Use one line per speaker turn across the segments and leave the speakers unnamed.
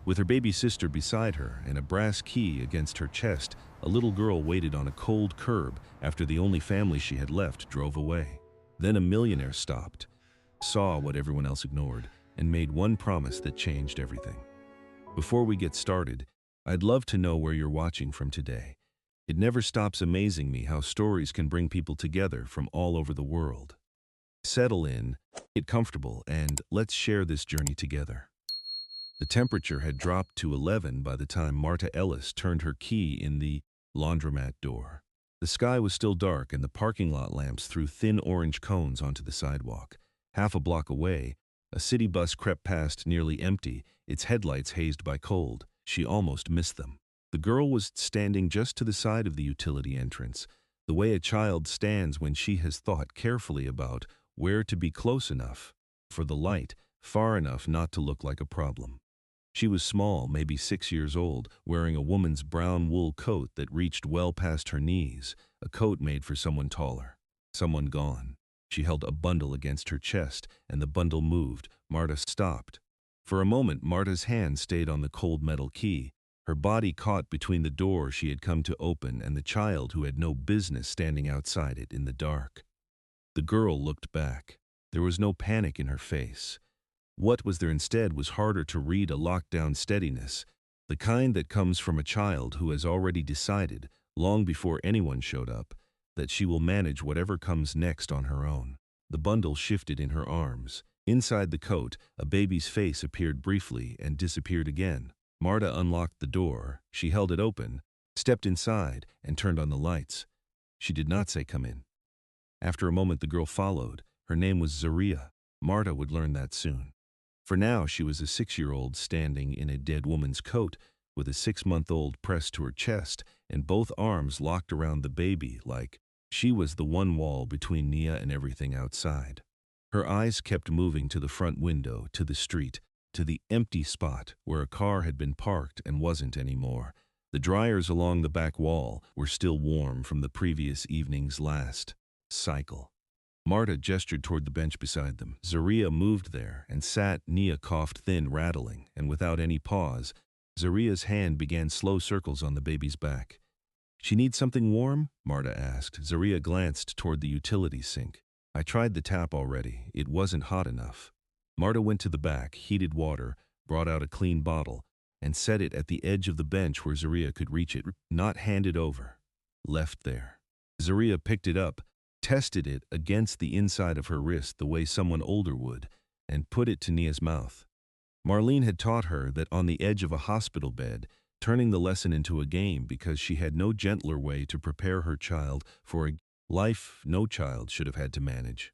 With her baby sister beside her and a brass key against her chest, a little girl waited on a cold curb after the only family she had left drove away. Then a millionaire stopped, saw what everyone else ignored, and made one promise that changed everything. Before we get started, I'd love to know where you're watching from today. It never stops amazing me how stories can bring people together from all over the world. Settle in, get comfortable, and let's share this journey together. The temperature had dropped to 11 by the time Marta Ellis turned her key in the laundromat door. The sky was still dark and the parking lot lamps threw thin orange cones onto the sidewalk. Half a block away, a city bus crept past nearly empty, its headlights hazed by cold. She almost missed them. The girl was standing just to the side of the utility entrance, the way a child stands when she has thought carefully about where to be close enough for the light, far enough not to look like a problem. She was small, maybe 6 years old, wearing a woman's brown wool coat that reached well past her knees, a coat made for someone taller, someone gone. She held a bundle against her chest, and the bundle moved. Marta stopped. For a moment, Marta's hand stayed on the cold metal key, her body caught between the door she had come to open and the child who had no business standing outside it in the dark. The girl looked back. There was no panic in her face. What was there instead was harder to read, a lockdown steadiness, the kind that comes from a child who has already decided, long before anyone showed up, that she will manage whatever comes next on her own. The bundle shifted in her arms. Inside the coat, a baby's face appeared briefly and disappeared again. Marta unlocked the door. She held it open, stepped inside, and turned on the lights. She did not say, "Come in." After a moment, the girl followed. Her name was Zaria. Marta would learn that soon. For now, she was a 6-year-old standing in a dead woman's coat with a 6-month-old pressed to her chest and both arms locked around the baby like she was the one wall between Nia and everything outside. Her eyes kept moving to the front window, to the street, to the empty spot where a car had been parked and wasn't anymore. The dryers along the back wall were still warm from the previous evening's last cycle. Marta gestured toward the bench beside them. Zaria moved there and sat. Nia coughed thin, rattling, and without any pause, Zaria's hand began slow circles on the baby's back. "She needs something warm?" Marta asked. Zaria glanced toward the utility sink. "I tried the tap already. It wasn't hot enough." Marta went to the back, heated water, brought out a clean bottle, and set it at the edge of the bench where Zaria could reach it, not handed over. Left there. Zaria picked it up, tested it against the inside of her wrist the way someone older would, and put it to Nia's mouth. Marlene had taught her that on the edge of a hospital bed, turning the lesson into a game because she had no gentler way to prepare her child for a life no child should have had to manage.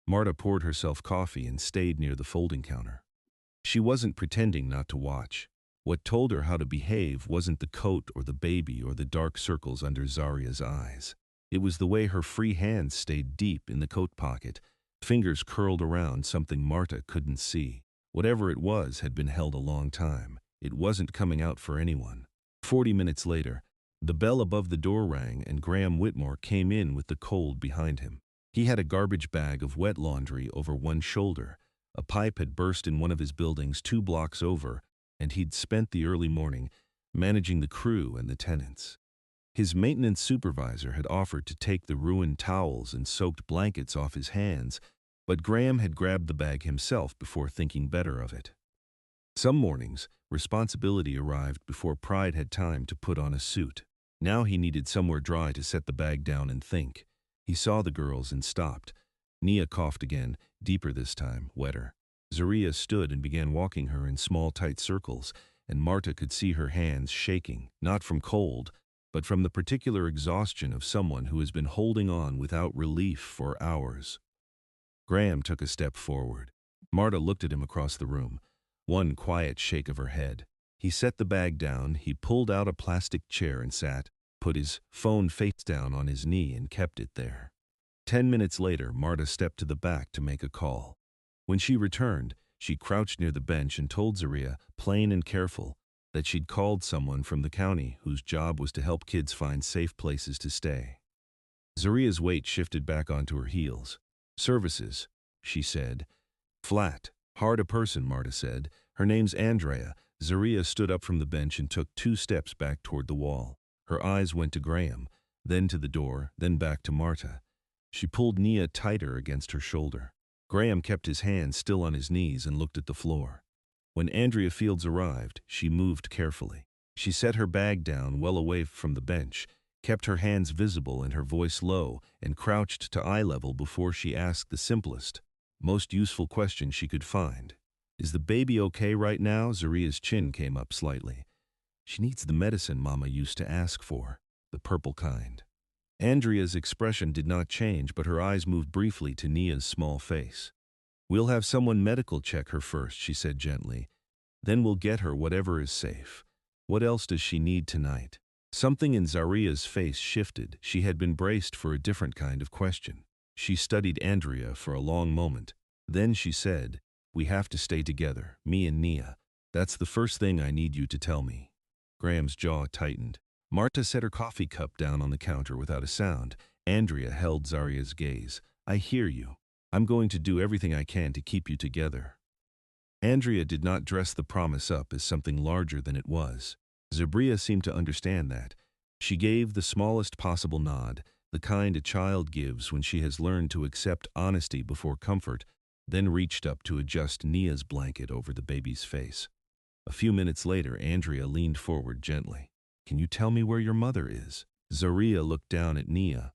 Marta poured herself coffee and stayed near the folding counter. She wasn't pretending not to watch. What told her how to behave wasn't the coat or the baby or the dark circles under Zaria's eyes. It was the way her free hands stayed deep in the coat pocket, fingers curled around something Marta couldn't see. Whatever it was had been held a long time. It wasn't coming out for anyone. 40 minutes later, the bell above the door rang and Graham Whitmore came in with the cold behind him. He had a garbage bag of wet laundry over one shoulder. A pipe had burst in one of his buildings 2 blocks over, and he'd spent the early morning managing the crew and the tenants. His maintenance supervisor had offered to take the ruined towels and soaked blankets off his hands, but Graham had grabbed the bag himself before thinking better of it. Some mornings, responsibility arrived before pride had time to put on a suit. Now he needed somewhere dry to set the bag down and think. He saw the girls and stopped. Nia coughed again, deeper this time, wetter. Zaria stood and began walking her in small, tight circles, and Marta could see her hands shaking, not from cold, but from the particular exhaustion of someone who has been holding on without relief for hours. Graham took a step forward. Marta looked at him across the room, one quiet shake of her head. He set the bag down, he pulled out a plastic chair and sat, put his phone face down on his knee and kept it there. 10 minutes later, Marta stepped to the back to make a call. When she returned, she crouched near the bench and told Zaria, plain and careful, that she'd called someone from the county whose job was to help kids find safe places to stay. Zaria's weight shifted back onto her heels. "Services," she said. Flat, Hard a person, Marta said. Her name's Andrea. Zaria stood up from the bench and took 2 steps back toward the wall. Her eyes went to Graham, then to the door, then back to Marta. She pulled Nia tighter against her shoulder. Graham kept his hands still on his knees and looked at the floor. When Andrea Fields arrived, she moved carefully. She set her bag down well away from the bench, kept her hands visible and her voice low, and crouched to eye level before she asked the simplest, most useful question she could find. Is the baby okay right now? Zaria's chin came up slightly. She needs the medicine Mama used to ask for, the purple kind. Andrea's expression did not change, but her eyes moved briefly to Nia's small face. We'll have someone medical check her first, she said gently. Then we'll get her whatever is safe. What else does she need tonight? Something in Zaria's face shifted. She had been braced for a different kind of question. She studied Andrea for a long moment. Then she said, we have to stay together, me and Nia. That's the first thing I need you to tell me. Graham's jaw tightened. Marta set her coffee cup down on the counter without a sound. Andrea held Zaria's gaze. I hear you. I'm going to do everything I can to keep you together. Andrea did not dress the promise up as something larger than it was. Zaria seemed to understand that. She gave the smallest possible nod, the kind a child gives when she has learned to accept honesty before comfort, then reached up to adjust Nia's blanket over the baby's face. A few minutes later, Andrea leaned forward gently. Can you tell me where your mother is? Zaria looked down at Nia.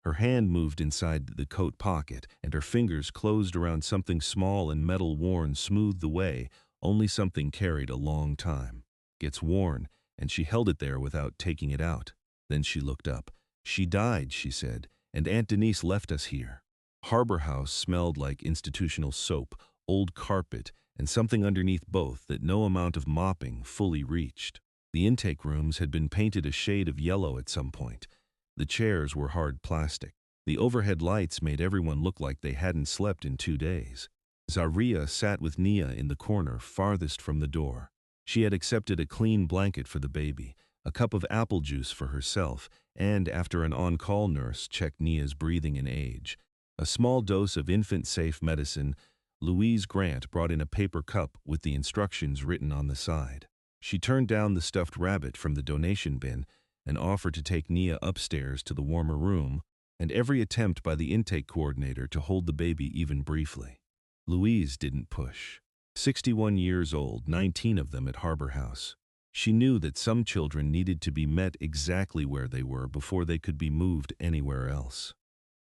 Her hand moved inside the coat pocket, and her fingers closed around something small and metal-worn smoothed the way. Only something carried a long time. Gets worn, and she held it there without taking it out. Then she looked up. She died, she said, and Aunt Denise left us here. Harbor House smelled like institutional soap, old carpet, and something underneath both that no amount of mopping fully reached. The intake rooms had been painted a shade of yellow at some point. The chairs were hard plastic. The overhead lights made everyone look like they hadn't slept in 2 days. Zaria sat with Nia in the corner farthest from the door. She had accepted a clean blanket for the baby, a cup of apple juice for herself, and after an on-call nurse checked Nia's breathing and age, a small dose of infant-safe medicine, Louise Grant brought in a paper cup with the instructions written on the side. She turned down the stuffed rabbit from the donation bin and offered to take Nia upstairs to the warmer room, and every attempt by the intake coordinator to hold the baby even briefly. Louise didn't push. 61 years old, 19 of them at Harbor House. She knew that some children needed to be met exactly where they were before they could be moved anywhere else.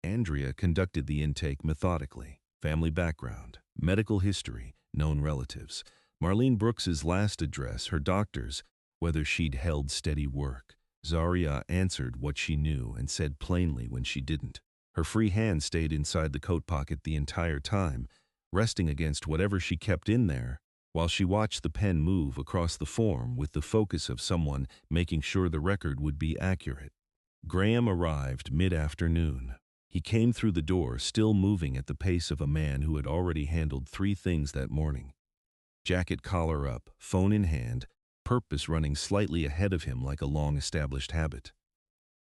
Andrea conducted the intake methodically. Family background, medical history, known relatives, Marlene Brooks's last address, her doctors, whether she'd held steady work. Zaria answered what she knew and said plainly when she didn't. Her free hand stayed inside the coat pocket the entire time, resting against whatever she kept in there, while she watched the pen move across the form with the focus of someone making sure the record would be accurate. Graham arrived mid-afternoon. He came through the door, still moving at the pace of a man who had already handled 3 things that morning. Jacket collar up, phone in hand, purpose running slightly ahead of him like a long-established habit.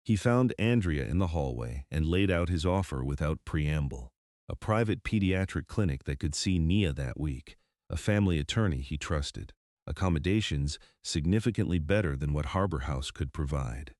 He found Andrea in the hallway and laid out his offer without preamble. A private pediatric clinic that could see Nia that week, a family attorney he trusted, accommodations significantly better than what Harbor House could provide.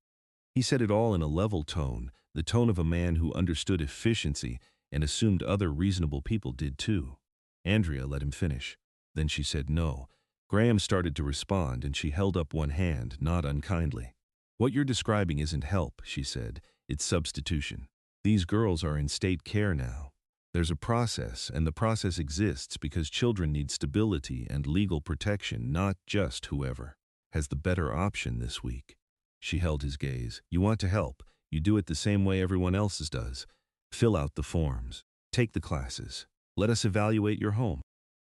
He said it all in a level tone, the tone of a man who understood efficiency and assumed other reasonable people did too. Andrea let him finish. Then she said no. Graham started to respond, and she held up one hand, not unkindly. What you're describing isn't help, she said. It's substitution. These girls are in state care now. There's a process, and the process exists because children need stability and legal protection, not just whoever has the better option this week. She held his gaze. You want to help. You do it the same way everyone else's does. Fill out the forms. Take the classes. Let us evaluate your home.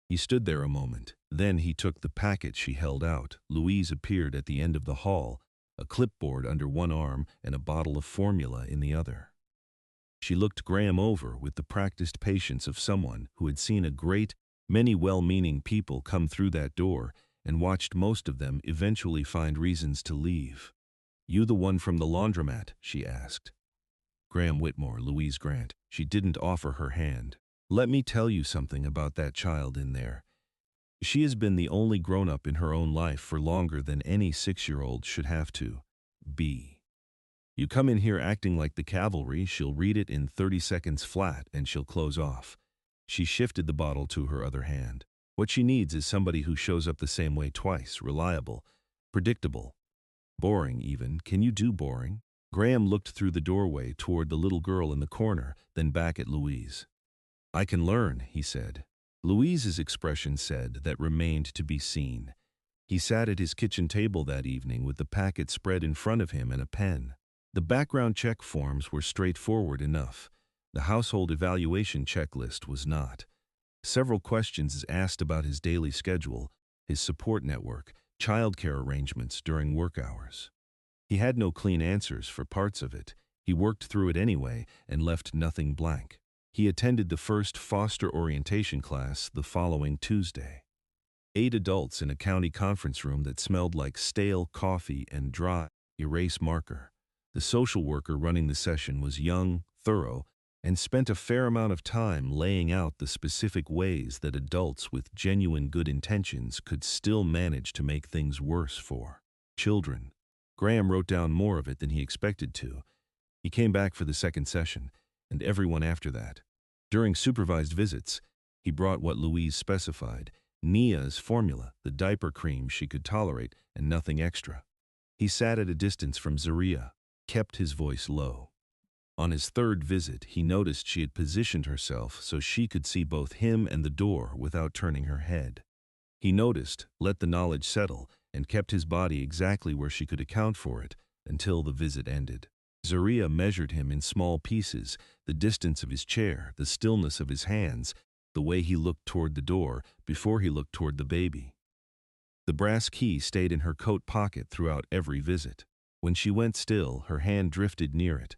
He stood there a moment. Then he took the packet she held out. Louise appeared at the end of the hall, a clipboard under one arm and a bottle of formula in the other. She looked Graham over with the practiced patience of someone who had seen a great many well-meaning people come through that door and watched most of them eventually find reasons to leave. You the one from the laundromat? She asked. Graham Whitmore, Louise Grant. She didn't offer her hand. Let me tell you something about that child in there. She has been the only grown-up in her own life for longer than any 6-year-old should have to be. You come in here acting like the cavalry, she'll read it in 30 seconds flat and she'll close off. She shifted the bottle to her other hand. What she needs is somebody who shows up the same way twice, reliable, predictable, boring even. Can you do boring? Graham looked through the doorway toward the little girl in the corner, then back at Louise. I can learn, he said. Louise's expression said that remained to be seen. He sat at his kitchen table that evening with the packet spread in front of him and a pen. The background check forms were straightforward enough. The household evaluation checklist was not. Several questions asked about his daily schedule, his support network, childcare arrangements during work hours. He had no clean answers for parts of it. He worked through it anyway and left nothing blank. He attended the first foster orientation class the following Tuesday. 8 adults in a county conference room that smelled like stale coffee and dry erase marker. The social worker running the session was young, thorough, and spent a fair amount of time laying out the specific ways that adults with genuine good intentions could still manage to make things worse for children. Graham wrote down more of it than he expected to. He came back for the second session, and everyone after that. During supervised visits, he brought what Louise specified, Nia's formula, the diaper cream she could tolerate, and nothing extra. He sat at a distance from Zaria, kept his voice low. On his third visit, he noticed she had positioned herself so she could see both him and the door without turning her head. He noticed, let the knowledge settle, and kept his body exactly where she could account for it until the visit ended. Zaria measured him in small pieces, the distance of his chair, the stillness of his hands, the way he looked toward the door before he looked toward the baby. The brass key stayed in her coat pocket throughout every visit. When she went still, her hand drifted near it,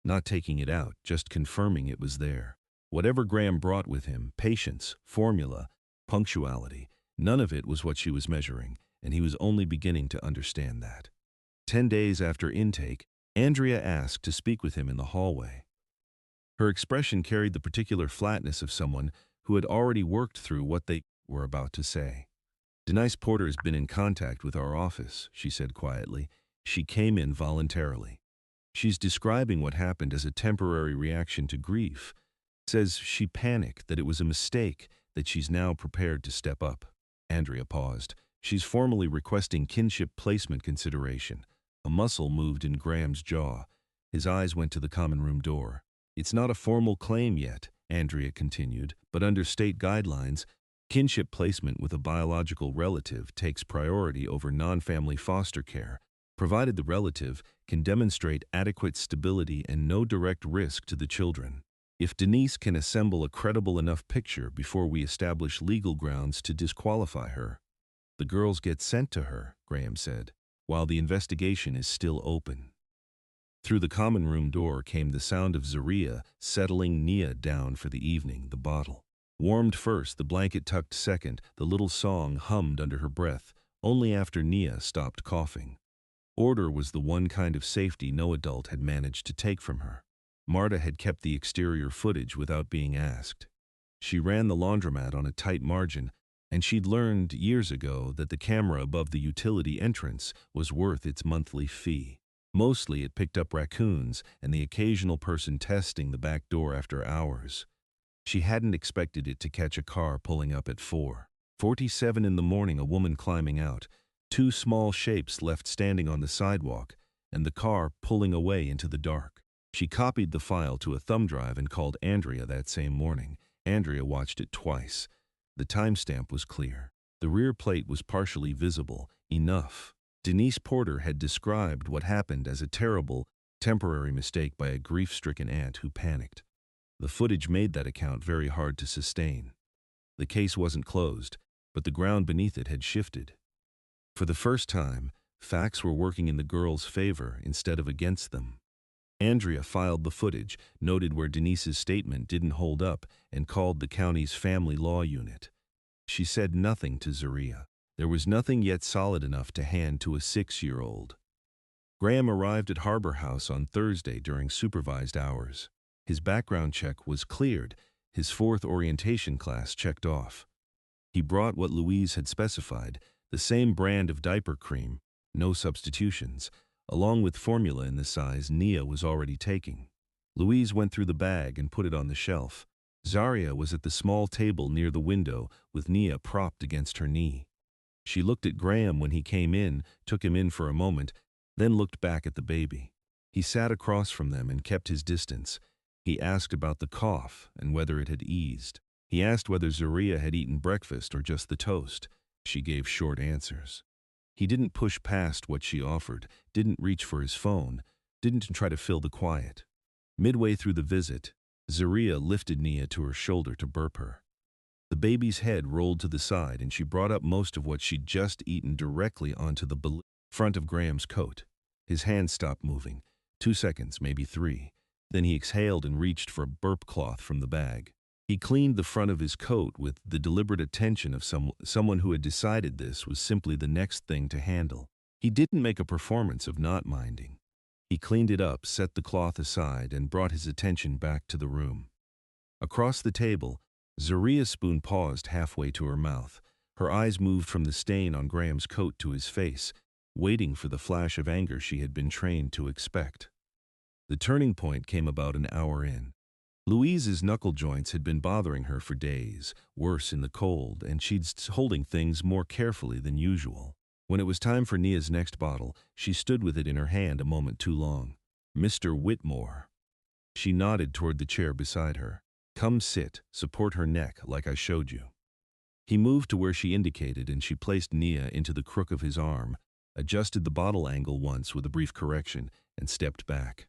not taking it out, just confirming it was there. Whatever Graham brought with him, patience, formula, punctuality, none of it was what she was measuring, and he was only beginning to understand that. 10 days after intake, Andrea asked to speak with him in the hallway. Her expression carried the particular flatness of someone who had already worked through what they were about to say. Denise Porter has been in contact with our office, she said quietly. She came in voluntarily. She's describing what happened as a temporary reaction to grief. Says she panicked, that it was a mistake, that she's now prepared to step up. Andrea paused. She's formally requesting kinship placement consideration. A muscle moved in Graham's jaw. His eyes went to the common room door. It's not a formal claim yet, Andrea continued, but under state guidelines, kinship placement with a biological relative takes priority over non-family foster care, provided the relative can demonstrate adequate stability and no direct risk to the children. If Denise can assemble a credible enough picture before we establish legal grounds to disqualify her, the girls get sent to her, Graham said, while the investigation is still open. Through the common room door came the sound of Zaria settling Nia down for the evening, the bottle. Warmed first, the blanket tucked second, the little song hummed under her breath, only after Nia stopped coughing. Order was the one kind of safety no adult had managed to take from her. Marta had kept the exterior footage without being asked. She ran the laundromat on a tight margin, and she'd learned years ago that the camera above the utility entrance was worth its monthly fee. Mostly it picked up raccoons and the occasional person testing the back door after hours. She hadn't expected it to catch a car pulling up at 4:47 in the morning, a woman climbing out, 2 small shapes left standing on the sidewalk, and the car pulling away into the dark. She copied the file to a thumb drive and called Andrea that same morning. Andrea watched it twice. The timestamp was clear. The rear plate was partially visible, enough. Denise Porter had described what happened as a terrible, temporary mistake by a grief-stricken aunt who panicked. The footage made that account very hard to sustain. The case wasn't closed, but the ground beneath it had shifted. For the first time, facts were working in the girls' favor instead of against them. Andrea filed the footage, noted where Denise's statement didn't hold up, and called the county's family law unit. She said nothing to Zaria. There was nothing yet solid enough to hand to a 6-year-old. Graham arrived at Harbor House on Thursday during supervised hours. His background check was cleared, His fourth orientation class checked off. He brought what Louise had specified, the same brand of diaper cream, no substitutions, along with formula in the size Nia was already taking. Louise went through the bag and put it on the shelf. Zaria was at the small table near the window with Nia propped against her knee. She looked at Graham when he came in, took him in for a moment, then looked back at the baby. He sat across from them and kept his distance. He asked about the cough and whether it had eased. He asked whether Zaria had eaten breakfast or just the toast. She gave short answers. He didn't push past what she offered, didn't reach for his phone, didn't try to fill the quiet. Midway through the visit, Zaria lifted Nia to her shoulder to burp her. The baby's head rolled to the side and she brought up most of what she'd just eaten directly onto the front of Graham's coat. His hand stopped moving. 2 seconds, maybe 3. Then he exhaled and reached for a burp cloth from the bag. He cleaned the front of his coat with the deliberate attention of someone who had decided this was simply the next thing to handle. He didn't make a performance of not minding. He cleaned it up, set the cloth aside, and brought his attention back to the room. Across the table, Zaria's spoon paused halfway to her mouth. Her eyes moved from the stain on Graham's coat to his face, waiting for the flash of anger she had been trained to expect. The turning point came about an hour in. Louise's knuckle joints had been bothering her for days, worse in the cold, and she'd holding things more carefully than usual. When it was time for Nia's next bottle, she stood with it in her hand a moment too long. "Mr. Whitmore." She nodded toward the chair beside her. "Come sit, support her neck like I showed you." He moved to where she indicated and she placed Nia into the crook of his arm, adjusted the bottle angle once with a brief correction, and stepped back.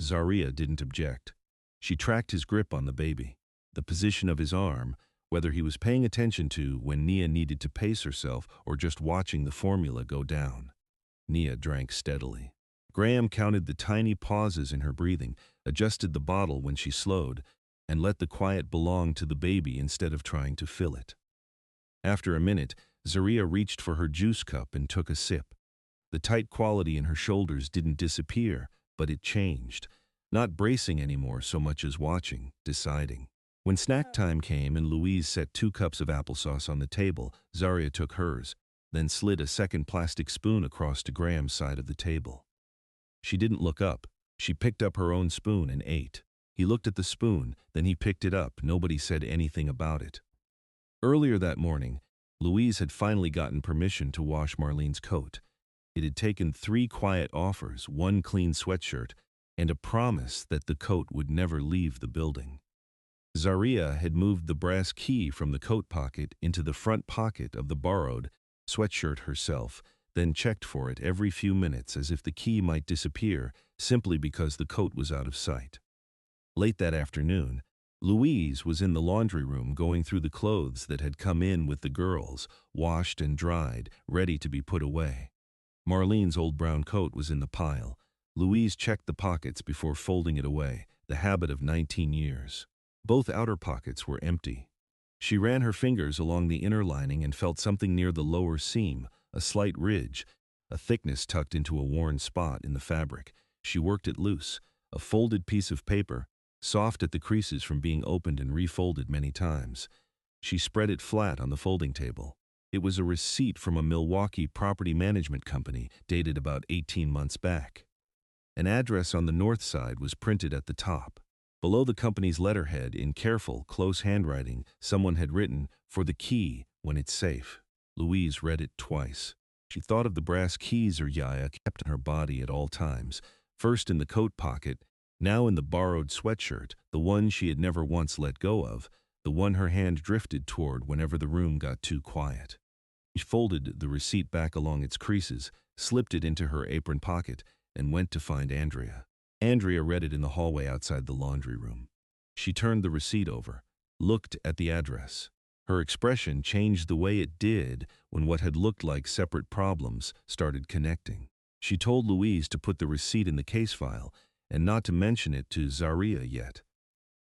Zaria didn't object. She tracked his grip on the baby, the position of his arm, whether he was paying attention to when Nia needed to pace herself or just watching the formula go down. Nia drank steadily. Graham counted the tiny pauses in her breathing, adjusted the bottle when she slowed, and let the quiet belong to the baby instead of trying to fill it. After a minute, Zaria reached for her juice cup and took a sip. The tight quality in her shoulders didn't disappear, but it changed, not bracing anymore so much as watching, deciding. When snack time came and Louise set 2 cups of applesauce on the table, Zaria took hers, then slid a second plastic spoon across to Graham's side of the table. She didn't look up. She picked up her own spoon and ate. He looked at the spoon, then he picked it up. Nobody said anything about it. Earlier that morning, Louise had finally gotten permission to wash Marlene's coat. It had taken 3 quiet offers, 1 clean sweatshirt, and a promise that the coat would never leave the building. Zaria had moved the brass key from the coat pocket into the front pocket of the borrowed sweatshirt herself, then checked for it every few minutes as if the key might disappear simply because the coat was out of sight. Late that afternoon, Louise was in the laundry room going through the clothes that had come in with the girls, washed and dried, ready to be put away. Marlene's old brown coat was in the pile. Louise checked the pockets before folding it away, the habit of 19 years. Both outer pockets were empty. She ran her fingers along the inner lining and felt something near the lower seam, a slight ridge, a thickness tucked into a worn spot in the fabric. She worked it loose, a folded piece of paper, soft at the creases from being opened and refolded many times. She spread it flat on the folding table. It was a receipt from a Milwaukee property management company dated about 18 months back. An address on the north side was printed at the top. Below the company's letterhead, in careful, close handwriting, someone had written, "For the key, when it's safe." Louise read it twice. She thought of the brass keys her yaya kept on her body at all times, first in the coat pocket, now in the borrowed sweatshirt, the one she had never once let go of, the one her hand drifted toward whenever the room got too quiet. She folded the receipt back along its creases, slipped it into her apron pocket, and went to find Andrea. Andrea read it in the hallway outside the laundry room. She turned the receipt over, looked at the address. Her expression changed the way it did when what had looked like separate problems started connecting. She told Louise to put the receipt in the case file and not to mention it to Zaria yet.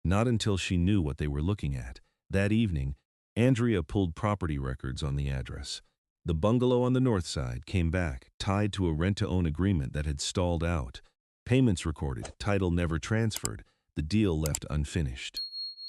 Not until she knew what they were looking at. That evening, Andrea pulled property records on the address. The bungalow on the north side came back, tied to a rent-to-own agreement that had stalled out. Payments recorded, title never transferred, the deal left unfinished.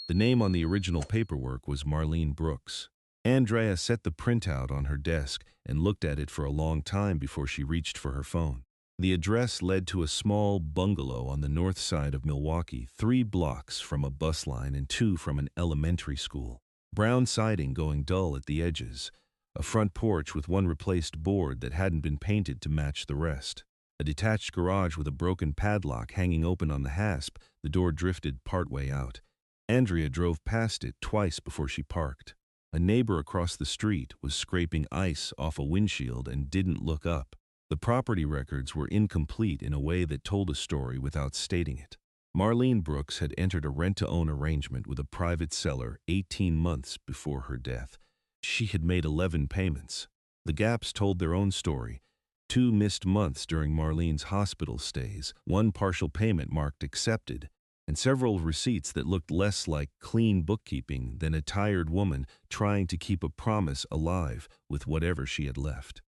The name on the original paperwork was Marlene Brooks. Andrea set the printout on her desk and looked at it for a long time before she reached for her phone. The address led to a small bungalow on the north side of Milwaukee, 3 blocks from a bus line and 2 from an elementary school. Brown siding going dull at the edges. A front porch with 1 replaced board that hadn't been painted to match the rest. A detached garage with a broken padlock hanging open on the hasp, the door drifted partway out. Andrea drove past it twice before she parked. A neighbor across the street was scraping ice off a windshield and didn't look up. The property records were incomplete in a way that told a story without stating it. Marlene Brooks had entered a rent-to-own arrangement with a private seller 18 months before her death. She had made 11 payments. The gaps told their own story. 2 missed months during Marlene's hospital stays, 1 partial payment marked accepted, and several receipts that looked less like clean bookkeeping than a tired woman trying to keep a promise alive with whatever she had left.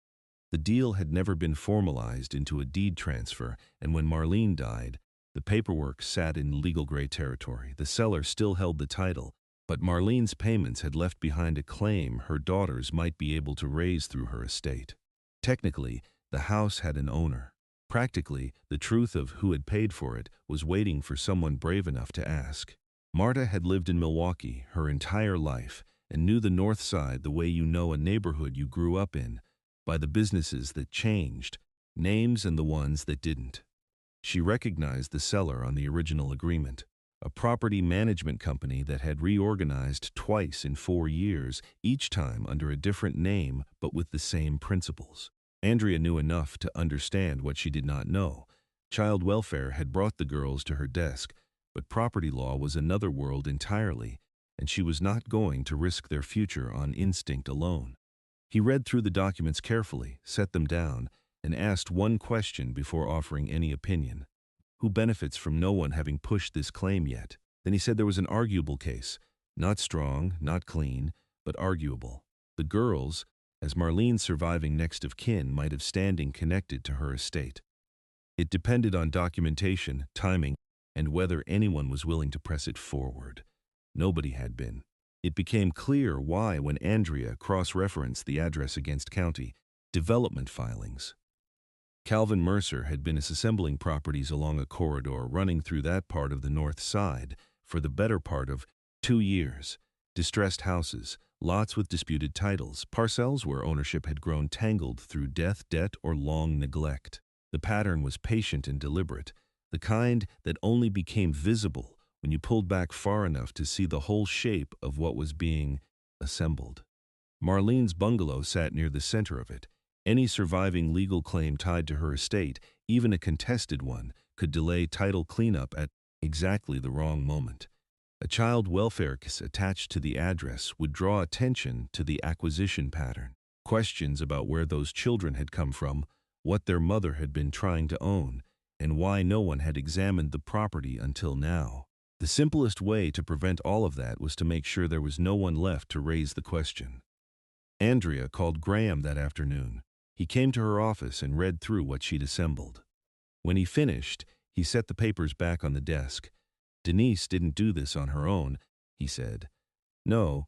The deal had never been formalized into a deed transfer, and when Marlene died, the paperwork sat in legal gray territory. The seller still held the title, but Marlene's payments had left behind a claim her daughters might be able to raise through her estate. Technically, the house had an owner. Practically, the truth of who had paid for it was waiting for someone brave enough to ask. Marta had lived in Milwaukee her entire life and knew the North Side the way you know a neighborhood you grew up in, by the businesses that changed, names and the ones that didn't. She recognized the seller on the original agreement, a property management company that had reorganized twice in 4 years, each time under a different name but with the same principles. Andrea knew enough to understand what she did not know. Child welfare had brought the girls to her desk, but property law was another world entirely, and she was not going to risk their future on instinct alone. He read through the documents carefully, set them down, and asked one question before offering any opinion. Who benefits from no one having pushed this claim yet? Then he said there was an arguable case. Not strong, not clean, but arguable. The girls, as Marlene's surviving next of kin, might have standing connected to her estate. It depended on documentation, timing, and whether anyone was willing to press it forward. Nobody had been. It became clear why when Andrea cross-referenced the address against county development filings. Calvin Mercer had been assembling properties along a corridor running through that part of the North Side for the better part of 2 years. Distressed houses, lots with disputed titles, parcels where ownership had grown tangled through death, debt, or long neglect. The pattern was patient and deliberate, the kind that only became visible when you pulled back far enough to see the whole shape of what was being assembled. Marlene's bungalow sat near the center of it. Any surviving legal claim tied to her estate, even a contested one, could delay title cleanup at exactly the wrong moment. A child welfare case attached to the address would draw attention to the acquisition pattern. Questions about where those children had come from, what their mother had been trying to own, and why no one had examined the property until now. The simplest way to prevent all of that was to make sure there was no one left to raise the question. Andrea called Graham that afternoon. He came to her office and read through what she'd assembled. When he finished, he set the papers back on the desk. Denise didn't do this on her own, he said. No,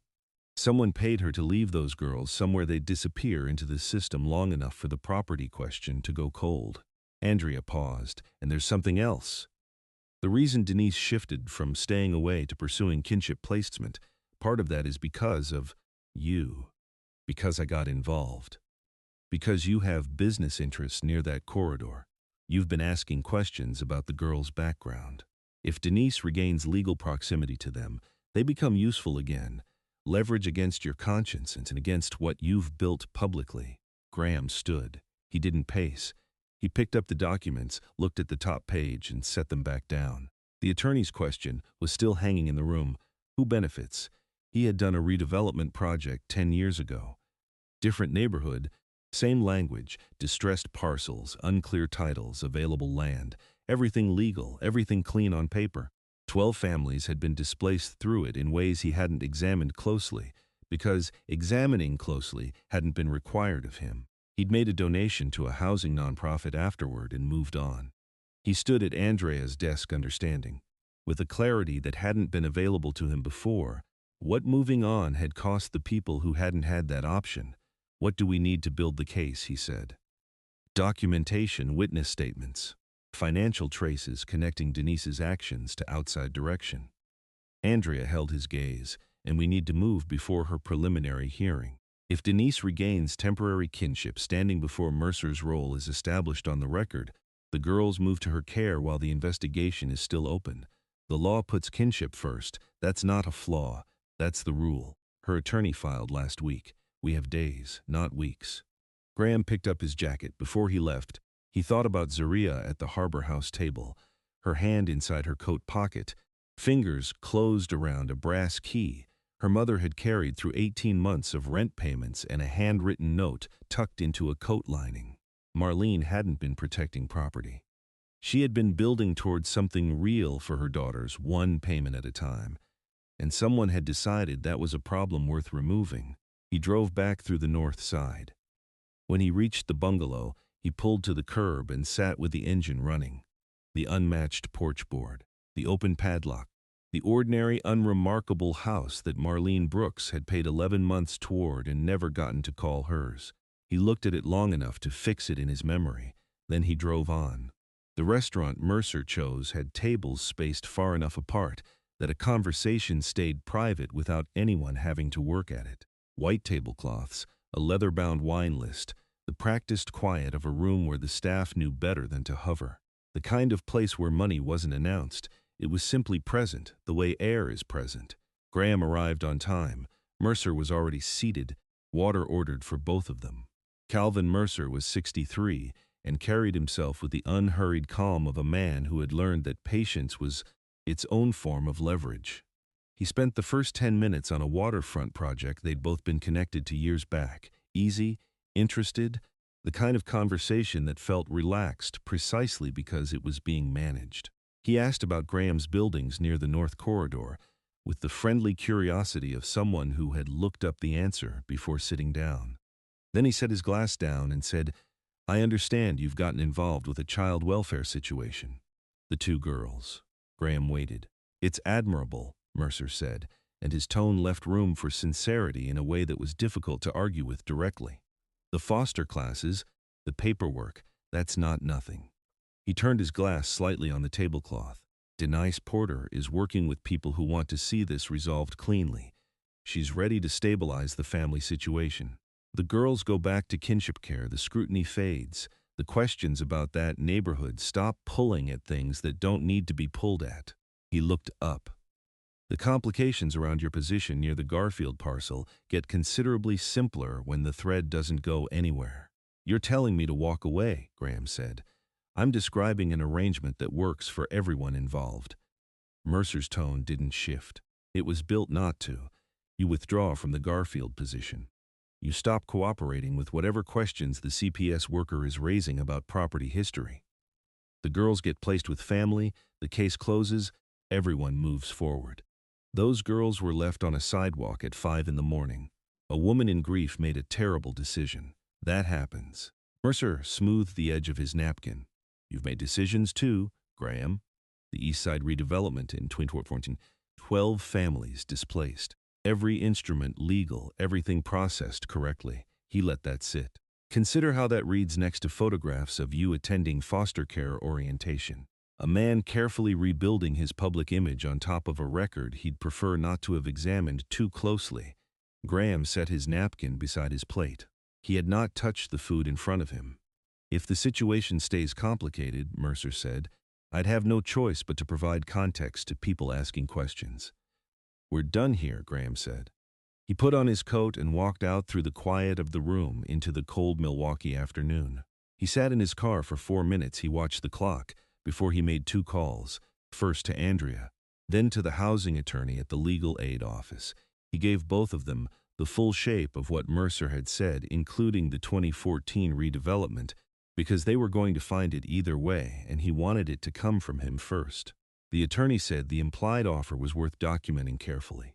someone paid her to leave those girls somewhere they'd disappear into the system long enough for the property question to go cold. Andrea paused, and there's something else. The reason Denise shifted from staying away to pursuing kinship placement, part of that is because of you. Because I got involved. Because you have business interests near that corridor. You've been asking questions about the girls' background. If Denise regains legal proximity to them, they become useful again. Leverage against your conscience and against what you've built publicly. Graham stood. He didn't pace. He picked up the documents, looked at the top page, and set them back down. The attorney's question was still hanging in the room. Who benefits? He had done a redevelopment project 10 years ago. Different neighborhood, same language, distressed parcels, unclear titles, available land, everything legal, everything clean on paper. 12 families had been displaced through it in ways he hadn't examined closely, because examining closely hadn't been required of him. He'd made a donation to a housing nonprofit afterward and moved on. He stood at Andrea's desk understanding. with a clarity that hadn't been available to him before. What moving on had cost the people who hadn't had that option? What do we need to build the case, he said. Documentation, witness statements, financial traces connecting Denise's actions to outside direction. Andrea held his gaze, and we need to move before her preliminary hearing. If Denise regains temporary kinship standing before Mercer's role is established on the record, the girls move to her care while the investigation is still open. The law puts kinship first. That's not a flaw. That's the rule. Her attorney filed last week. We have days, not weeks. Graham picked up his jacket. Before he left, he thought about Zaria at the Harbor House table, her hand inside her coat pocket, fingers closed around a brass key her mother had carried through 18 months of rent payments and a handwritten note tucked into a coat lining. Marlene hadn't been protecting property. She had been building towards something real for her daughters, one payment at a time. And someone had decided that was a problem worth removing. He drove back through the north side. When he reached the bungalow, he pulled to the curb and sat with the engine running. The unmatched porch board, the open padlock, the ordinary, unremarkable house that Marlene Brooks had paid 11 months toward and never gotten to call hers. He looked at it long enough to fix it in his memory. Then he drove on. The restaurant Mercer chose had tables spaced far enough apart that a conversation stayed private without anyone having to work at it. White tablecloths, a leather-bound wine list, the practiced quiet of a room where the staff knew better than to hover. The kind of place where money wasn't announced. It was simply present, the way air is present. Graham arrived on time. Mercer was already seated, water ordered for both of them. Calvin Mercer was 63 and carried himself with the unhurried calm of a man who had learned that patience was its own form of leverage. He spent the first 10 minutes on a waterfront project they'd both been connected to years back. Easy, interested, the kind of conversation that felt relaxed precisely because it was being managed. He asked about Graham's buildings near the North Corridor, with the friendly curiosity of someone who had looked up the answer before sitting down. Then he set his glass down and said, "I understand you've gotten involved with a child welfare situation." The two girls. Graham waited. "It's admirable," Mercer said, and his tone left room for sincerity in a way that was difficult to argue with directly. "The foster classes, the paperwork, that's not nothing." He turned his glass slightly on the tablecloth. "Denise Porter is working with people who want to see this resolved cleanly. She's ready to stabilize the family situation. The girls go back to kinship care, the scrutiny fades. The questions about that neighborhood stop pulling at things that don't need to be pulled at." He looked up. "The complications around your position near the Garfield parcel get considerably simpler when the thread doesn't go anywhere." "You're telling me to walk away," Graham said. "I'm describing an arrangement that works for everyone involved." Mercer's tone didn't shift. "It was built not to. You withdraw from the Garfield position. You stop cooperating with whatever questions the CPS worker is raising about property history. The girls get placed with family, the case closes, everyone moves forward." Those girls were left on a sidewalk at 5 in the morning. A woman in grief made a terrible decision. That happens. Mercer smoothed the edge of his napkin. "You've made decisions too, Graham. The East Side redevelopment in 2014, 12 families displaced. Every instrument legal, everything processed correctly." He let that sit. "Consider how that reads next to photographs of you attending foster care orientation. A man carefully rebuilding his public image on top of a record he'd prefer not to have examined too closely." Graham set his napkin beside his plate. He had not touched the food in front of him. "If the situation stays complicated," Mercer said, "I'd have no choice but to provide context to people asking questions." "We're done here," Graham said. He put on his coat and walked out through the quiet of the room into the cold Milwaukee afternoon. He sat in his car for 4 minutes. He watched the clock before he made 2 calls, first to Andrea, then to the housing attorney at the legal aid office. He gave both of them the full shape of what Mercer had said, including the 2014 redevelopment, because they were going to find it either way, and he wanted it to come from him first. The attorney said the implied offer was worth documenting carefully.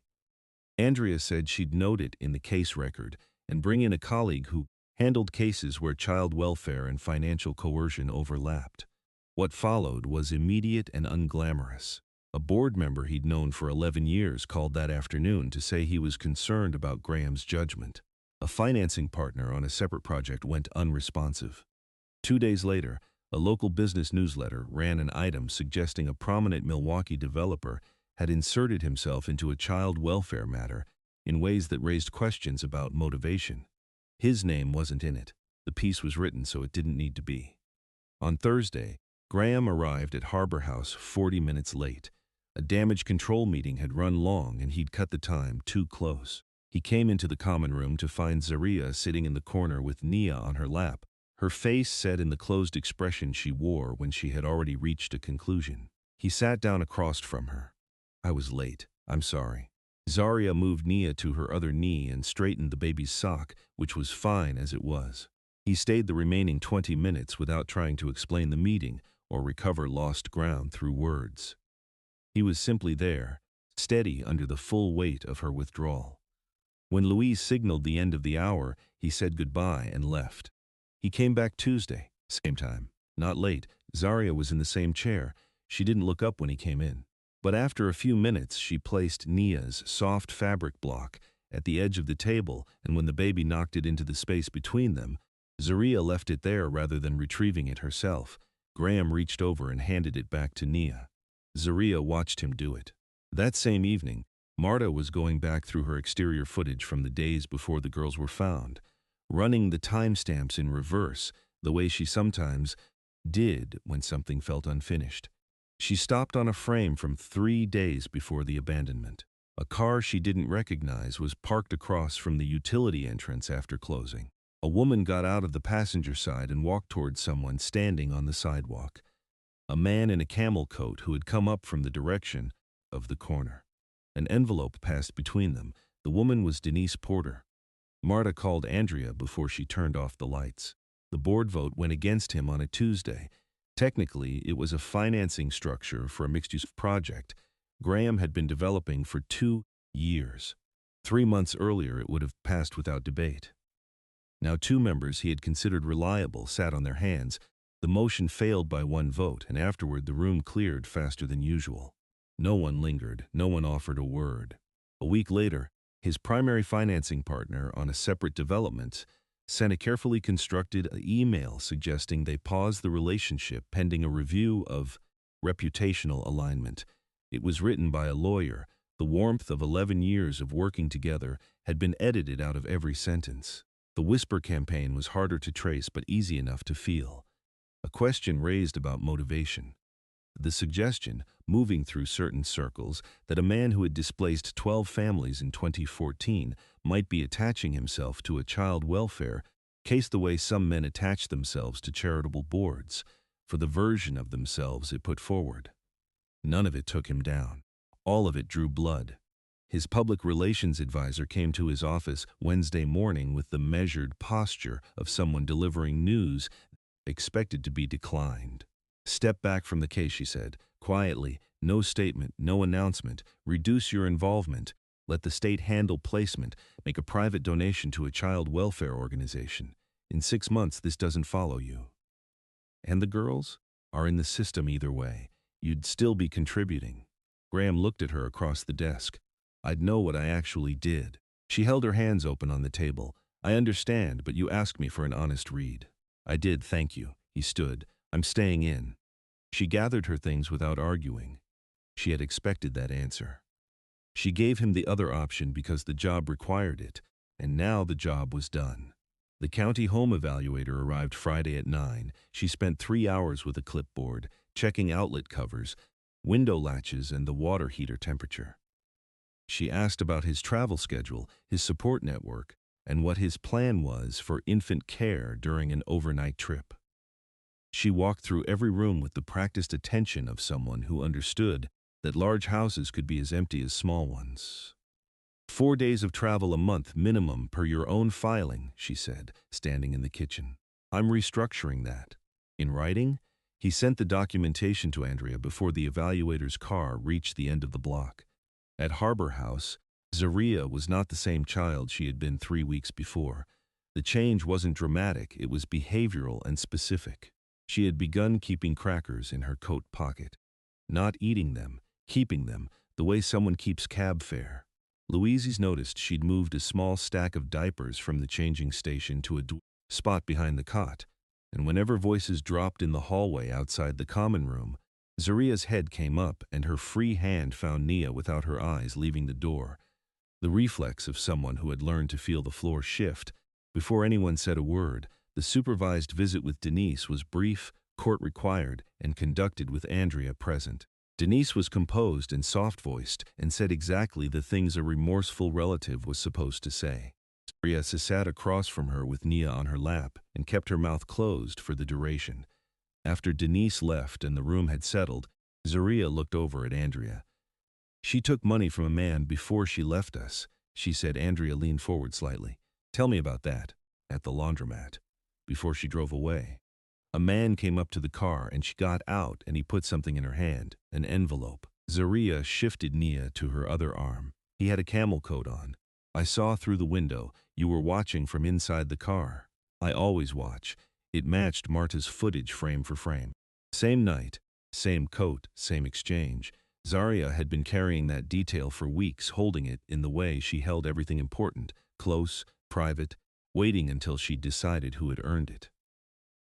Andrea said she'd note it in the case record and bring in a colleague who handled cases where child welfare and financial coercion overlapped. What followed was immediate and unglamorous. A board member he'd known for 11 years called that afternoon to say he was concerned about Graham's judgment. A financing partner on a separate project went unresponsive. 2 days later, a local business newsletter ran an item suggesting a prominent Milwaukee developer had inserted himself into a child welfare matter in ways that raised questions about motivation. His name wasn't in it. The piece was written so it didn't need to be. On Thursday, Graham arrived at Harbor House 40 minutes late. A damage control meeting had run long and he'd cut the time too close. He came into the common room to find Zaria sitting in the corner with Nia on her lap, her face set in the closed expression she wore when she had already reached a conclusion. He sat down across from her. "I was late. I'm sorry." Zaria moved Nia to her other knee and straightened the baby's sock, which was fine as it was. He stayed the remaining 20 minutes without trying to explain the meeting or recover lost ground through words. He was simply there, steady under the full weight of her withdrawal. When Louise signaled the end of the hour, he said goodbye and left. He came back Tuesday, same time. Not late. Zaria was in the same chair. She didn't look up when he came in. But after a few minutes, she placed Nia's soft fabric block at the edge of the table, and when the baby knocked it into the space between them, Zaria left it there rather than retrieving it herself. Graham reached over and handed it back to Nia. Zaria watched him do it. That same evening, Marta was going back through her exterior footage from the days before the girls were found, running the timestamps in reverse, the way she sometimes did when something felt unfinished. She stopped on a frame from 3 days before the abandonment. A car she didn't recognize was parked across from the utility entrance after closing. A woman got out of the passenger side and walked towards someone standing on the sidewalk. A man in a camel coat who had come up from the direction of the corner. An envelope passed between them. The woman was Denise Porter. Marta called Andrea before she turned off the lights. The board vote went against him on a Tuesday. Technically, it was a financing structure for a mixed-use project Graham had been developing for 2 years. 3 months earlier, it would have passed without debate. Now 2 members he had considered reliable sat on their hands. The motion failed by 1 vote, and afterward the room cleared faster than usual. No one lingered. No one offered a word. A week later, his primary financing partner on a separate development sent a carefully constructed email suggesting they pause the relationship pending a review of reputational alignment. It was written by a lawyer. The warmth of 11 years of working together had been edited out of every sentence. The whisper campaign was harder to trace but easy enough to feel. A question raised about motivation. The suggestion, moving through certain circles, that a man who had displaced 12 families in 2014 might be attaching himself to a child welfare case the way some men attach themselves to charitable boards, for the version of themselves it put forward. None of it took him down. All of it drew blood. His public relations advisor came to his office Wednesday morning with the measured posture of someone delivering news expected to be declined. "Step back from the case," she said, quietly. "No statement, no announcement. Reduce your involvement. Let the state handle placement. Make a private donation to a child welfare organization. In 6 months, this doesn't follow you. And the girls are in the system either way. You'd still be contributing." Graham looked at her across the desk. "I'd know what I actually did." She held her hands open on the table. "I understand, but you asked me for an honest read." "I did, thank you." He stood. "I'm staying in." She gathered her things without arguing. She had expected that answer. She gave him the other option because the job required it, and now the job was done. The county home evaluator arrived Friday at 9. She spent 3 hours with a clipboard, checking outlet covers, window latches, and the water heater temperature. She asked about his travel schedule, his support network, and what his plan was for infant care during an overnight trip. She walked through every room with the practiced attention of someone who understood that large houses could be as empty as small ones. 4 days of travel a month minimum per your own filing, she said, standing in the kitchen. "I'm restructuring that." In writing, he sent the documentation to Andrea before the evaluator's car reached the end of the block. At Harbor House, Zaria was not the same child she had been 3 weeks before. The change wasn't dramatic, it was behavioral and specific. She had begun keeping crackers in her coat pocket. Not eating them, keeping them the way someone keeps cab fare. Louise's noticed she'd moved a small stack of diapers from the changing station to a spot behind the cot, and whenever voices dropped in the hallway outside the common room, Zaria's head came up and her free hand found Nia without her eyes leaving the door, the reflex of someone who had learned to feel the floor shift. Before anyone said a word, the supervised visit with Denise was brief, court-required, and conducted with Andrea present. Denise was composed and soft-voiced and said exactly the things a remorseful relative was supposed to say. Zaria sat across from her with Nia on her lap and kept her mouth closed for the duration. After Denise left and the room had settled, Zaria looked over at Andrea. "She took money from a man before she left us," she said. Andrea leaned forward slightly. "Tell me about that." "At the laundromat. Before she drove away. A man came up to the car and she got out and he put something in her hand, an envelope." Zaria shifted Nia to her other arm. "He had a camel coat on. I saw through the window. You were watching from inside the car." "I always watch." It matched Marta's footage frame for frame. Same night, same coat, same exchange. Zaria had been carrying that detail for weeks, holding it in the way she held everything important, close, private, waiting until she decided who had earned it.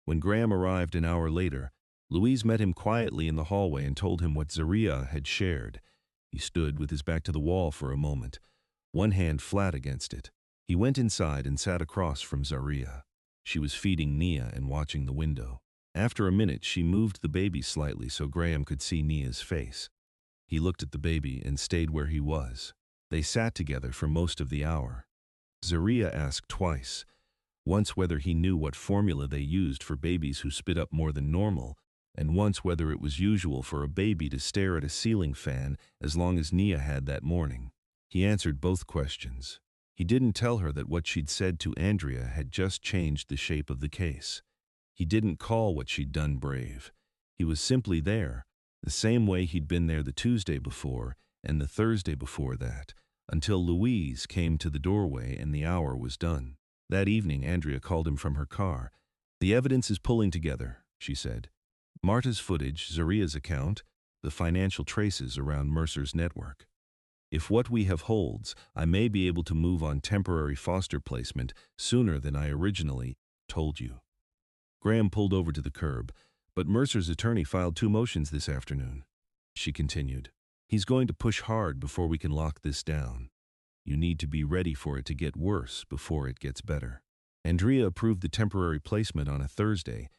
When Graham arrived an hour later, Louise met him quietly in the hallway and told him what Zaria had shared. He stood with his back to the wall for a moment, one hand flat against it. He went inside and sat across from Zaria. She was feeding Nia and watching the window. After a minute, she moved the baby slightly so Graham could see Nia's face. He looked at the baby and stayed where he was. They sat together for most of the hour. Zaria asked twice, once whether he knew what formula they used for babies who spit up more than normal, and once whether it was usual for a baby to stare at a ceiling fan as long as Nia had that morning. He answered both questions. He didn't tell her that what she'd said to Andrea had just changed the shape of the case. He didn't call what she'd done brave. He was simply there, the same way he'd been there the Tuesday before and the Thursday before that, until Louise came to the doorway and the hour was done. That evening, Andrea called him from her car. "The evidence is pulling together," she said. "Marta's footage, Zaria's account, the financial traces around Mercer's network. If what we have holds, I may be able to move on temporary foster placement sooner than I originally told you." Graham pulled over to the curb, "But Mercer's attorney filed 2 motions this afternoon," she continued. "He's going to push hard before we can lock this down. You need to be ready for it to get worse before it gets better." Andrea approved the temporary placement on a Thursday.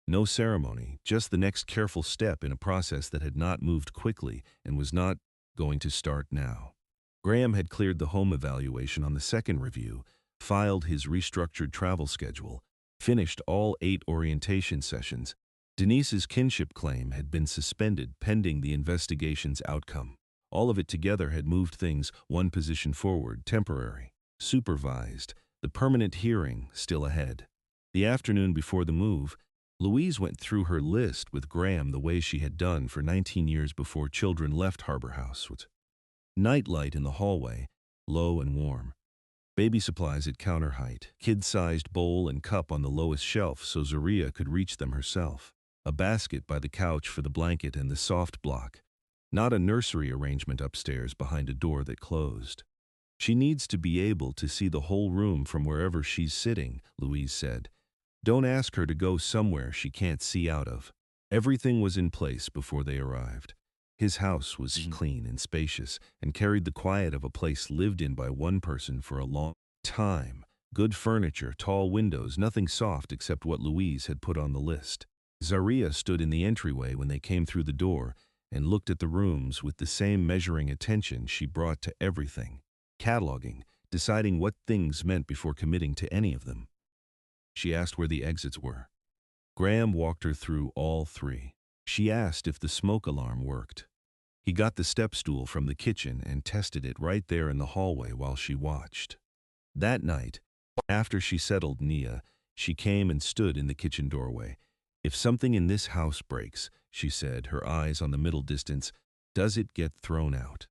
No ceremony, just the next careful step in a process that had not moved quickly and was not going to start now. Graham had cleared the home evaluation on the second review, filed his restructured travel schedule, finished all 8 orientation sessions. Denise's kinship claim had been suspended pending the investigation's outcome. All of it together had moved things one position forward, temporary, supervised, the permanent hearing still ahead. The afternoon before the move, Louise went through her list with Graham the way she had done for 19 years before children left Harbor House. Nightlight in the hallway, low and warm. Baby supplies at counter height, kid-sized bowl and cup on the lowest shelf so Zaria could reach them herself. A basket by the couch for the blanket and the soft block. Not a nursery arrangement upstairs behind a door that closed. "She needs to be able to see the whole room from wherever she's sitting," Louise said. "Don't ask her to go somewhere she can't see out of." Everything was in place before they arrived. His house was clean and spacious and carried the quiet of a place lived in by one person for a long time. Good furniture, tall windows, nothing soft except what Louise had put on the list. Zaria stood in the entryway when they came through the door and looked at the rooms with the same measuring attention she brought to everything, cataloging, deciding what things meant before committing to any of them. She asked where the exits were. Graham walked her through all 3. She asked if the smoke alarm worked. He got the step stool from the kitchen and tested it right there in the hallway while she watched. That night, after she settled Nia, she came and stood in the kitchen doorway. "If something in this house breaks," she said, her eyes on the middle distance, "does it get thrown out?"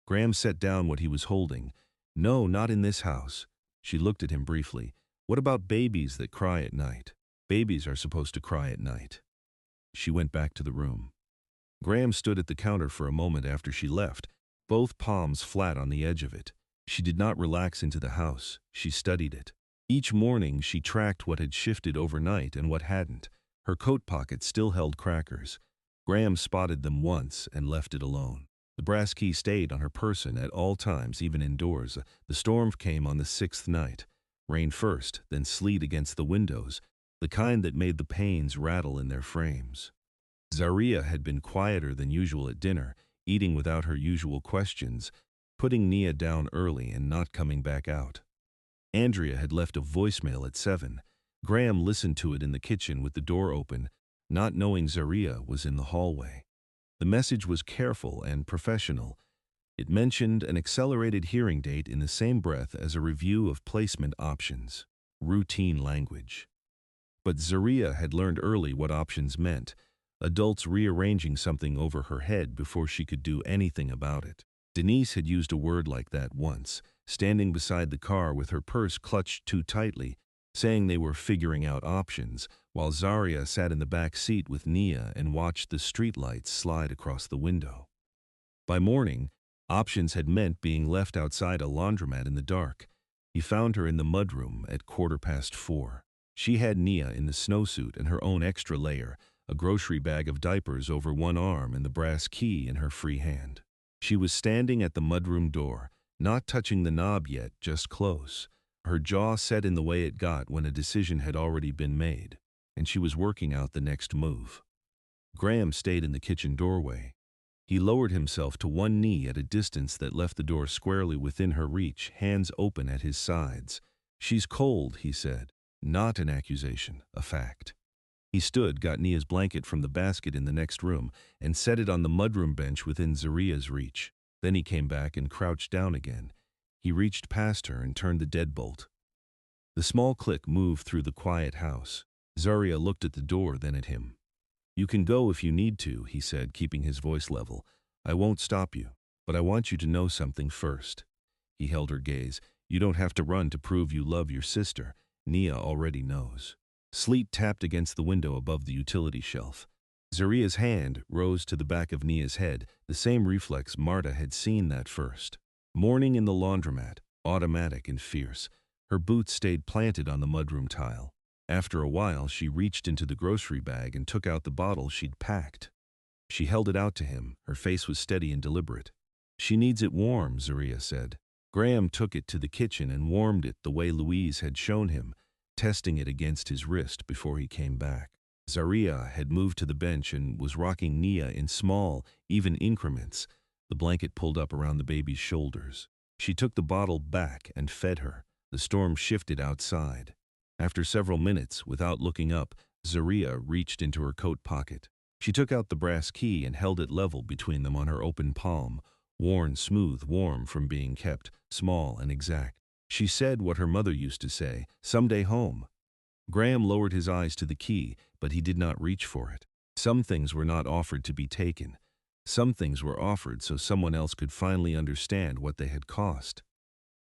Graham set down what he was holding. "No, not in this house." She looked at him briefly. "What about babies that cry at night?" "Babies are supposed to cry at night." She went back to the room. Graham stood at the counter for a moment after she left, both palms flat on the edge of it. She did not relax into the house. She studied it. Each morning she tracked what had shifted overnight and what hadn't. Her coat pocket still held crackers. Graham spotted them once and left it alone. The brass key stayed on her person at all times, even indoors. The storm came on the 6th night. Rain first, then sleet against the windows, the kind that made the panes rattle in their frames. Zaria had been quieter than usual at dinner, eating without her usual questions, putting Nia down early and not coming back out. Andrea had left a voicemail at 7. Graham listened to it in the kitchen with the door open, not knowing Zaria was in the hallway. The message was careful and professional. It mentioned an accelerated hearing date in the same breath as a review of placement options. Routine language. But Zaria had learned early what options meant. Adults rearranging something over her head before she could do anything about it. Denise had used a word like that once, standing beside the car with her purse clutched too tightly, saying they were figuring out options, while Zaria sat in the back seat with Nia and watched the streetlights slide across the window. By morning, options had meant being left outside a laundromat in the dark. He found her in the mudroom at 4:15. She had Nia in the snowsuit and her own extra layer, a grocery bag of diapers over one arm and the brass key in her free hand. She was standing at the mudroom door, not touching the knob yet, just close. Her jaw set in the way it got when a decision had already been made, and she was working out the next move. Graham stayed in the kitchen doorway. He lowered himself to one knee at a distance that left the door squarely within her reach, hands open at his sides. "She's cold," he said. Not an accusation, a fact. He stood, got Nia's blanket from the basket in the next room, and set it on the mudroom bench within Zaria's reach. Then he came back and crouched down again. He reached past her and turned the deadbolt. The small click moved through the quiet house. Zaria looked at the door, then at him. "You can go if you need to," he said, keeping his voice level. "I won't stop you, but I want you to know something first." He held her gaze. "You don't have to run to prove you love your sister. Nia already knows." Sleet tapped against the window above the utility shelf. Zaria's hand rose to the back of Nia's head, the same reflex Marta had seen that first. Morning in the laundromat, automatic and fierce. Her boots stayed planted on the mudroom tile. After a while, she reached into the grocery bag and took out the bottle she'd packed. She held it out to him. Her face was steady and deliberate. "She needs it warm," Zaria said. Graham took it to the kitchen and warmed it the way Louise had shown him, testing it against his wrist before he came back. Zaria had moved to the bench and was rocking Nia in small, even increments, the blanket pulled up around the baby's shoulders. She took the bottle back and fed her. The storm shifted outside. After several minutes, without looking up, Zaria reached into her coat pocket. She took out the brass key and held it level between them on her open palm, worn smooth, warm from being kept, small and exact. She said what her mother used to say, "Someday home." Graham lowered his eyes to the key, but he did not reach for it. Some things were not offered to be taken. Some things were offered so someone else could finally understand what they had cost.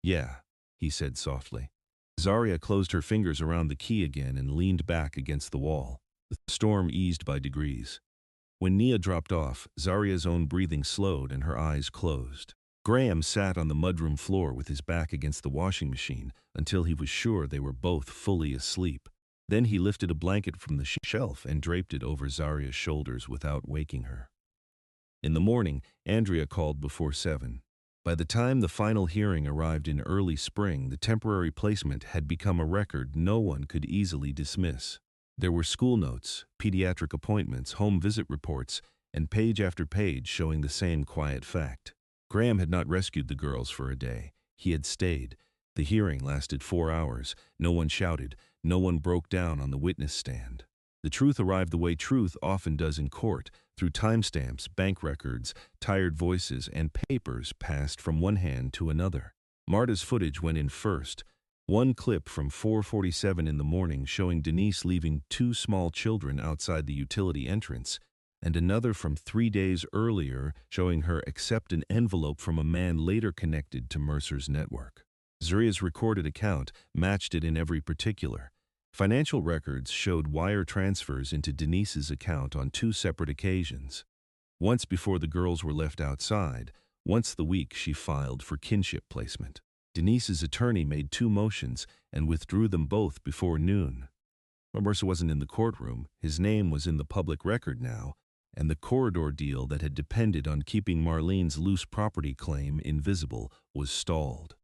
"Yeah," he said softly. Zaria closed her fingers around the key again and leaned back against the wall. The storm eased by degrees. When Nia dropped off, Zaria's own breathing slowed and her eyes closed. Graham sat on the mudroom floor with his back against the washing machine until he was sure they were both fully asleep. Then he lifted a blanket from the shelf and draped it over Zaria's shoulders without waking her. In the morning, Andrea called before 7. By the time the final hearing arrived in early spring, the temporary placement had become a record no one could easily dismiss. There were school notes, pediatric appointments, home visit reports, and page after page showing the same quiet fact. Graham had not rescued the girls for a day. He had stayed. The hearing lasted 4 hours. No one shouted. No one broke down on the witness stand. The truth arrived the way truth often does in court, through timestamps, bank records, tired voices, and papers passed from one hand to another. Marta's footage went in first. One clip from 4:47 in the morning showing Denise leaving 2 small children outside the utility entrance, and another from 3 days earlier showing her accept an envelope from a man later connected to Mercer's network. Zaria's recorded account matched it in every particular. Financial records showed wire transfers into Denise's account on 2 separate occasions. Once before the girls were left outside, once the week she filed for kinship placement. Denise's attorney made 2 motions and withdrew them both before noon. Mercer wasn't in the courtroom, his name was in the public record now, and the corridor deal that had depended on keeping Marlene's loose property claim invisible was stalled.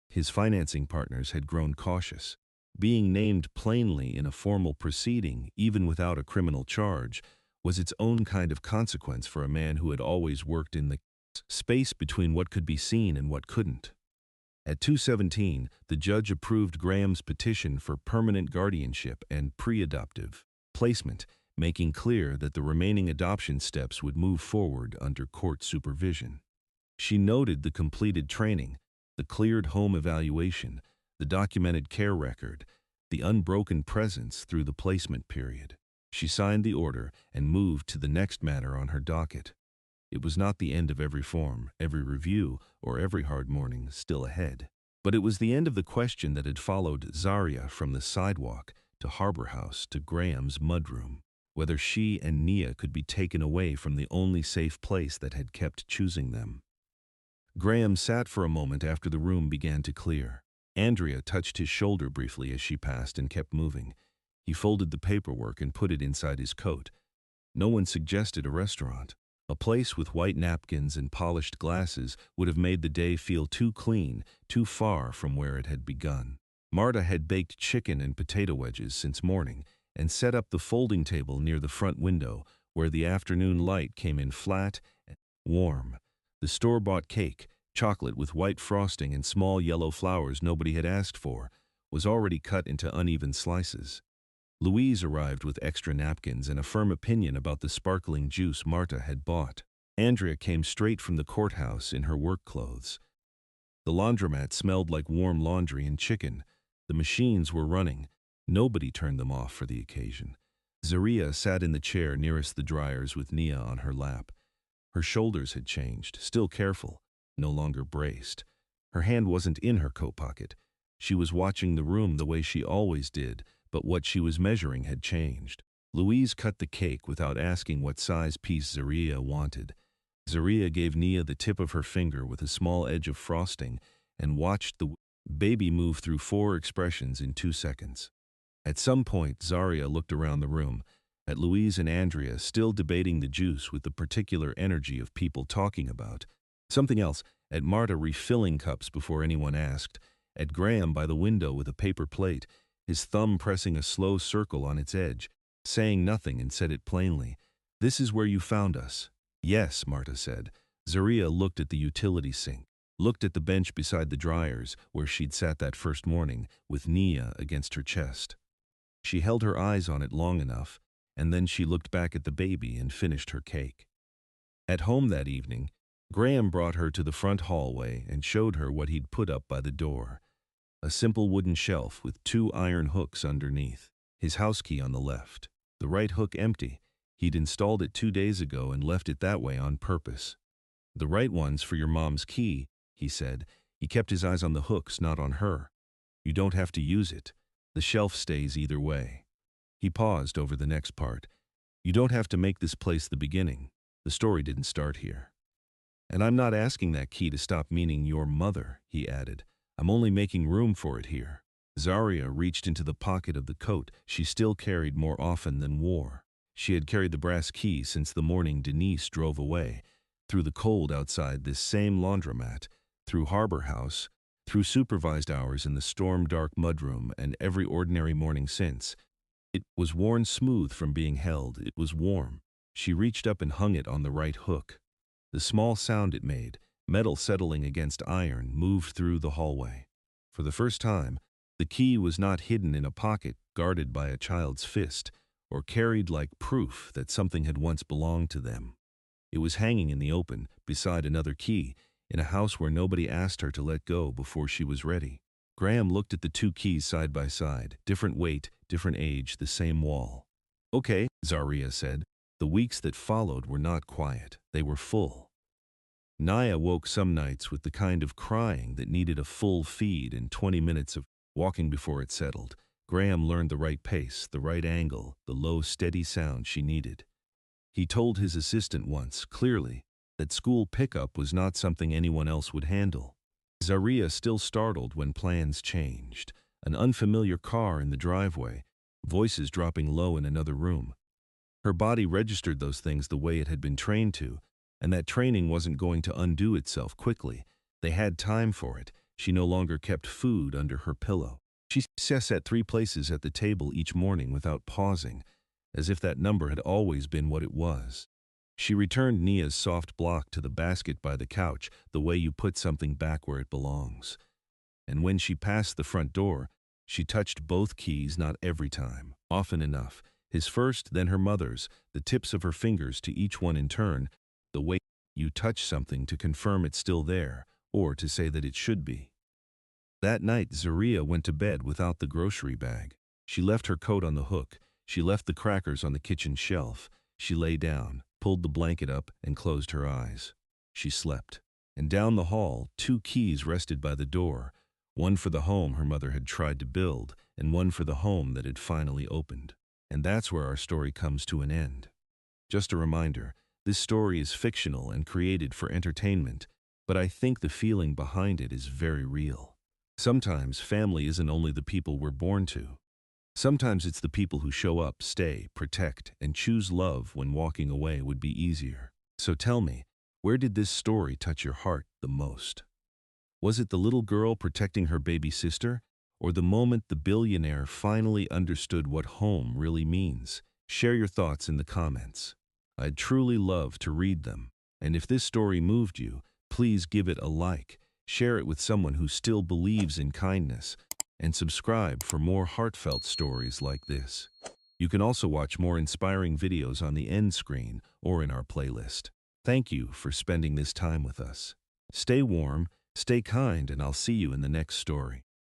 His financing partners had grown cautious. Being named plainly in a formal proceeding, even without a criminal charge, was its own kind of consequence for a man who had always worked in the space between what could be seen and what couldn't. At 2:17, the judge approved Graham's petition for permanent guardianship and pre-adoptive placement, making clear that the remaining adoption steps would move forward under court supervision. She noted the completed training, the cleared home evaluation, the documented care record, the unbroken presence through the placement period. She signed the order and moved to the next matter on her docket. It was not the end of every form, every review, or every hard morning still ahead. But it was the end of the question that had followed Zaria from the sidewalk to Harbor House to Graham's mudroom, whether she and Nia could be taken away from the only safe place that had kept choosing them. Graham sat for a moment after the room began to clear. Andrea touched his shoulder briefly as she passed and kept moving. He folded the paperwork and put it inside his coat. No one suggested a restaurant. A place with white napkins and polished glasses would have made the day feel too clean, too far from where it had begun. Marta had baked chicken and potato wedges since morning and set up the folding table near the front window where the afternoon light came in flat and warm. The store-bought cake, chocolate with white frosting and small yellow flowers nobody had asked for, was already cut into uneven slices. Louise arrived with extra napkins and a firm opinion about the sparkling juice Marta had bought. Andrea came straight from the courthouse in her work clothes. The laundromat smelled like warm laundry and chicken. The machines were running. Nobody turned them off for the occasion. Zaria sat in the chair nearest the dryers with Nia on her lap. Her shoulders had changed, still careful, no longer braced. Her hand wasn't in her coat pocket. She was watching the room the way she always did, but what she was measuring had changed. Louise cut the cake without asking what size piece Zaria wanted. Zaria gave Nia the tip of her finger with a small edge of frosting and watched the baby move through 4 expressions in 2 seconds. At some point, Zaria looked around the room, at Louise and Andrea still debating the juice with the particular energy of people talking about something else, at Marta refilling cups before anyone asked, at Graham by the window with a paper plate, his thumb pressing a slow circle on its edge, saying nothing and said it plainly. "This is where you found us." "Yes," Marta said. Zaria looked at the utility sink, looked at the bench beside the dryers where she'd sat that first morning with Nia against her chest. She held her eyes on it long enough, and then she looked back at the baby and finished her cake. At home that evening, Graham brought her to the front hallway and showed her what he'd put up by the door. A simple wooden shelf with 2 iron hooks underneath, his house key on the left. The right hook empty. He'd installed it 2 days ago and left it that way on purpose. "The right one's for your mom's key," he said. He kept his eyes on the hooks, not on her. "You don't have to use it. The shelf stays either way." He paused over the next part. "You don't have to make this place the beginning. The story didn't start here. And I'm not asking that key to stop meaning your mother," he added. "I'm only making room for it here." Zaria reached into the pocket of the coat she still carried more often than wore. She had carried the brass key since the morning Denise drove away, through the cold outside this same laundromat, through Harbor House, through supervised hours in the storm-dark mudroom, and every ordinary morning since. It was worn smooth from being held. It was warm. She reached up and hung it on the right hook. The small sound it made, metal settling against iron, moved through the hallway. For the first time, the key was not hidden in a pocket guarded by a child's fist, or carried like proof that something had once belonged to them. It was hanging in the open, beside another key, in a house where nobody asked her to let go before she was ready. Graham looked at the 2 keys side by side, different weight, different age, the same wall. "Okay," Zaria said. The weeks that followed were not quiet. They were full. Nia woke some nights with the kind of crying that needed a full feed and 20 minutes of walking before it settled. Graham learned the right pace, the right angle, the low, steady sound she needed. He told his assistant once, clearly, that school pickup was not something anyone else would handle. Zaria still startled when plans changed. An unfamiliar car in the driveway, voices dropping low in another room. Her body registered those things the way it had been trained to, and that training wasn't going to undo itself quickly. They had time for it. She no longer kept food under her pillow. She sat at 3 places at the table each morning without pausing, as if that number had always been what it was. She returned Nia's soft block to the basket by the couch, the way you put something back where it belongs. And when she passed the front door, she touched both keys, not every time, often enough. His first, then her mother's, the tips of her fingers to each one in turn, the way you touch something to confirm it's still there, or to say that it should be. That night, Zaria went to bed without the grocery bag. She left her coat on the hook. She left the crackers on the kitchen shelf. She lay down, pulled the blanket up, and closed her eyes. She slept. And down the hall, 2 keys rested by the door, one for the home her mother had tried to build, and one for the home that had finally opened. And that's where our story comes to an end. Just a reminder, this story is fictional and created for entertainment, but I think the feeling behind it is very real. Sometimes family isn't only the people we're born to. Sometimes it's the people who show up, stay, protect, and choose love when walking away would be easier. So tell me, where did this story touch your heart the most? Was it the little girl protecting her baby sister, or the moment the billionaire finally understood what home really means? Share your thoughts in the comments. I'd truly love to read them. And if this story moved you, please give it a like, share it with someone who still believes in kindness, and subscribe for more heartfelt stories like this. You can also watch more inspiring videos on the end screen or in our playlist. Thank you for spending this time with us. Stay warm, stay kind, and I'll see you in the next story.